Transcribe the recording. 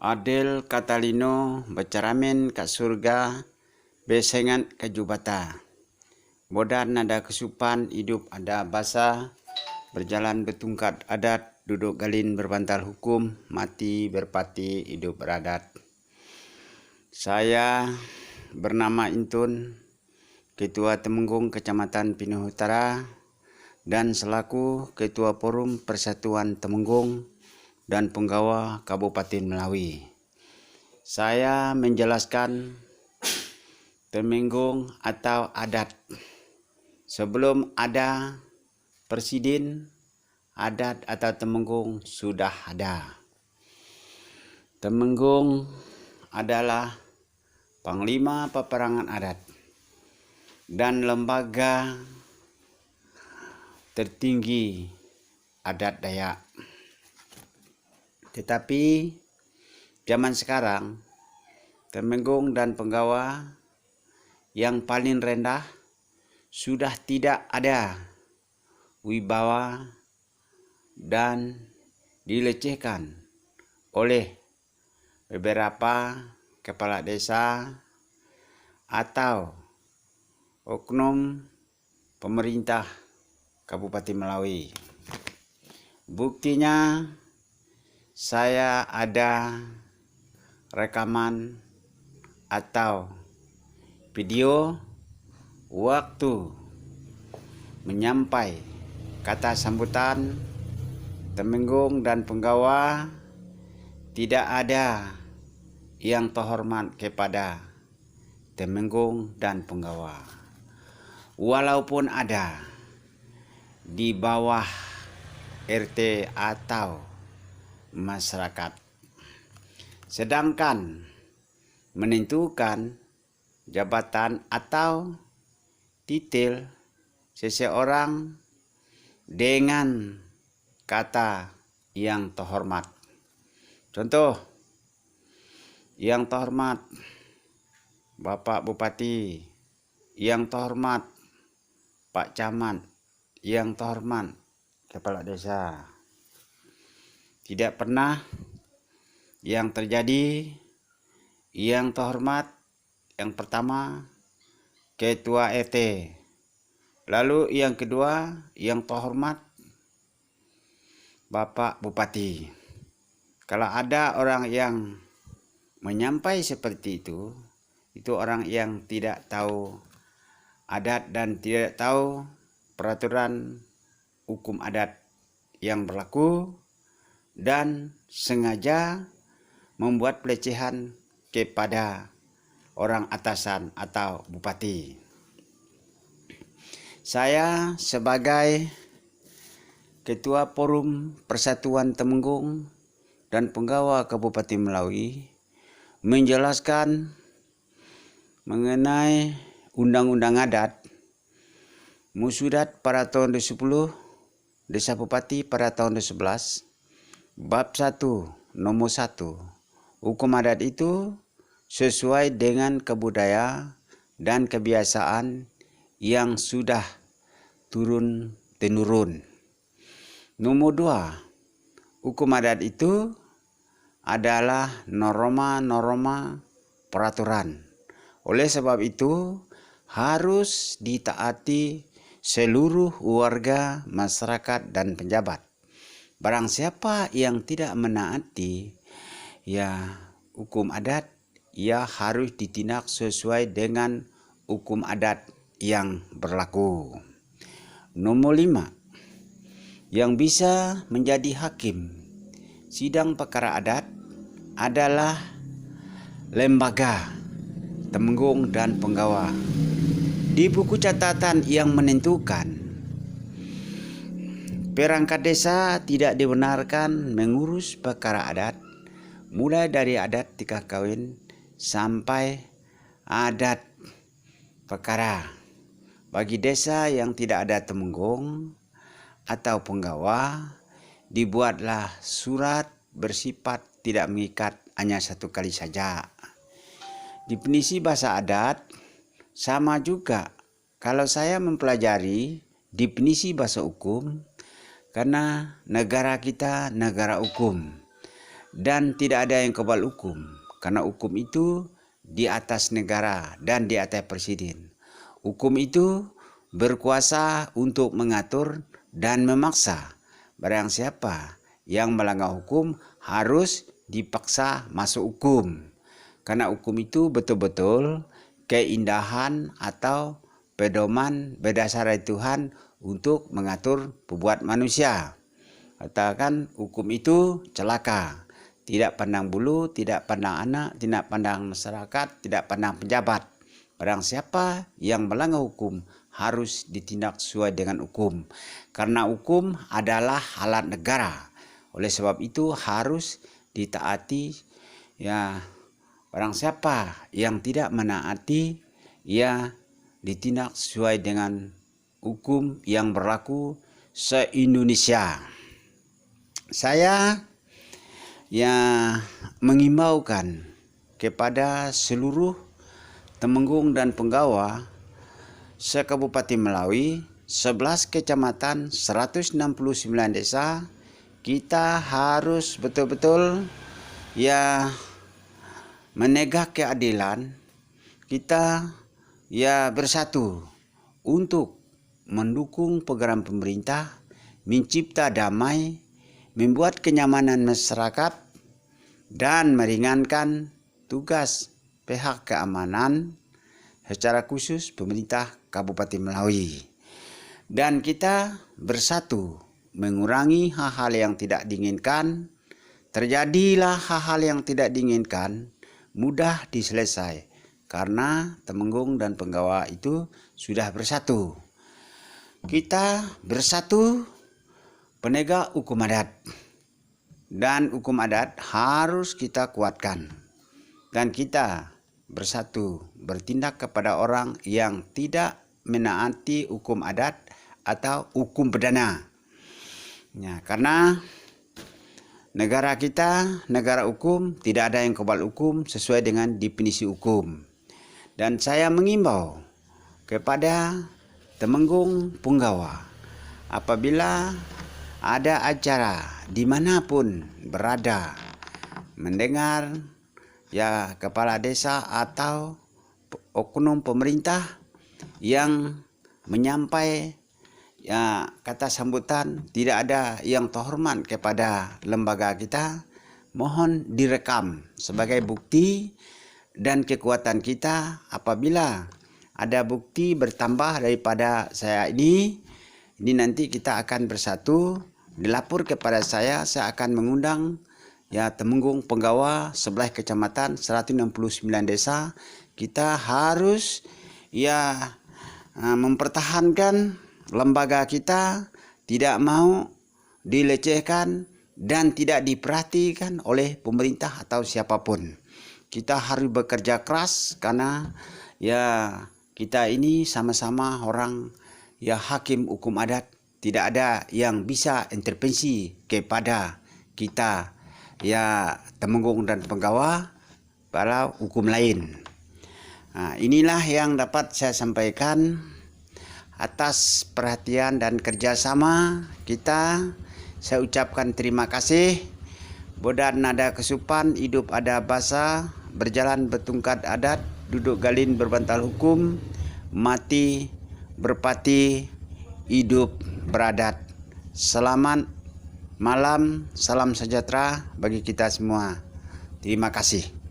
Adel Katalino becaramen ke surga besengat ke jubata. Bodan ada kesupan hidup ada basa, berjalan betungkat adat, duduk galin berbantal hukum, mati berpati hidup beradat. Saya bernama Intun, Ketua Temenggung Kecamatan Pinuh Utara, dan selaku Ketua Forum Persatuan Temenggung dan Penggawa Kabupaten Melawi. Saya menjelaskan Temenggung atau adat. Sebelum ada presiden, adat atau Temenggung sudah ada. Temenggung adalah panglima peperangan adat dan lembaga tertinggi adat Dayak. Tetapi zaman sekarang Temenggung dan Penggawa yang paling rendah sudah tidak ada wibawa dan dilecehkan oleh beberapa kepala desa atau oknum pemerintah Kabupaten Melawi. Buktinya saya ada rekaman atau video waktu menyampai kata sambutan Temenggung dan Penggawa. Tidak ada yang terhormat kepada Temenggung dan Penggawa. Walaupun ada di bawah RT atau masyarakat. Sedangkan menentukan jabatan atau titel seseorang dengan kata yang terhormat. Contoh, yang terhormat Bapak Bupati, yang terhormat Pak Camat, yang terhormat Kepala Desa. Tidak pernah yang terjadi yang terhormat yang pertama Ketua RT, lalu yang kedua yang terhormat Bapak Bupati. Kalau ada orang yang menyampai seperti itu orang yang tidak tahu adat dan tidak tahu peraturan hukum adat yang berlaku dan sengaja membuat pelecehan kepada orang atasan atau bupati. Saya sebagai Ketua Forum Persatuan Temenggung dan Penggawa Kabupaten Melawi menjelaskan mengenai Undang-Undang Adat Musudat pada tahun 2010, Desa Bupati pada tahun 2011, Bab 1 nomor 1. Hukum adat itu sesuai dengan kebudayaan dan kebiasaan yang sudah turun-temurun. Nomor 2. Hukum adat itu adalah norma-norma peraturan. Oleh sebab itu harus ditaati seluruh warga, masyarakat dan pejabat. Barang siapa yang tidak menaati hukum adat, ia harus ditindak sesuai dengan hukum adat yang berlaku. Nomor 5. Yang bisa menjadi hakim sidang perkara adat adalah lembaga Temenggung dan Penggawa. Di buku catatan yang menentukan perangkat desa tidak dibenarkan mengurus perkara adat, mulai dari adat nikah kawin sampai adat perkara. Bagi desa yang tidak ada Temenggung atau Penggawa, dibuatlah surat bersifat tidak mengikat hanya satu kali saja. Definisi bahasa adat sama juga. Kalau saya mempelajari definisi bahasa hukum, karena negara kita negara hukum. dan tidak ada yang kebal hukum, karena hukum itu di atas negara dan di atas presiden. Hukum itu berkuasa untuk mengatur dan memaksa barang siapa yang melanggar hukum harus dipaksa masuk hukum. Karena hukum itu betul-betul keindahan atau pedoman berdasar Tuhan untuk mengatur perbuatan manusia. Katakan hukum itu celaka. Tidak pandang bulu, tidak pandang anak, tidak pandang masyarakat, tidak pandang pejabat. Barang siapa yang melanggar hukum harus ditindak sesuai dengan hukum. Karena hukum adalah alat negara. Oleh sebab itu harus ditaati. Ya, barang siapa yang tidak menaati, ya ditindak sesuai dengan hukum yang berlaku se-Indonesia. Saya mengimbaukan kepada seluruh temenggung dan penggawa se-Kabupaten Melawi, 11 kecamatan, 169 desa, kita harus betul-betul menegak keadilan. Kita bersatu untuk mendukung program pemerintah, mencipta damai, membuat kenyamanan masyarakat, dan meringankan tugas pihak keamanan secara khusus pemerintah Kabupaten Melawi. Dan kita bersatu mengurangi hal-hal yang tidak diinginkan. Terjadilah hal-hal yang tidak diinginkan, mudah diselesai karena temenggung dan penggawa itu sudah bersatu. Kita bersatu penegak hukum adat, dan hukum adat harus kita kuatkan. Dan kita bersatu bertindak kepada orang yang tidak menaati hukum adat atau hukum pidana. Ya, karena negara kita, negara hukum, tidak ada yang kebal hukum sesuai dengan definisi hukum. Dan saya mengimbau kepada temenggung penggawa, apabila ada acara dimanapun berada, mendengar kepala desa atau oknum pemerintah yang menyampaikan kata sambutan tidak ada yang terhormat kepada lembaga kita, mohon direkam sebagai bukti dan kekuatan kita. Apabila ada bukti bertambah daripada saya ini nanti kita akan bersatu, dilapor kepada saya akan mengundang temenggung penggawa 11 kecamatan, 169 desa. Kita harus mempertahankan lembaga kita, tidak mau dilecehkan dan tidak diperhatikan oleh pemerintah atau siapapun. Kita harus bekerja keras karena kita ini sama-sama orang hakim hukum adat. Tidak ada yang bisa intervensi kepada kita temenggung dan penggawa pada hukum lain. Nah, inilah yang dapat saya sampaikan atas perhatian dan kerjasama kita. Saya ucapkan terima kasih. Bodar nada kesupan, hidup ada basa, berjalan bertungkat adat, duduk galin berbantal hukum, mati berpati, hidup beradat. Selamat malam, salam sejahtera bagi kita semua. Terima kasih.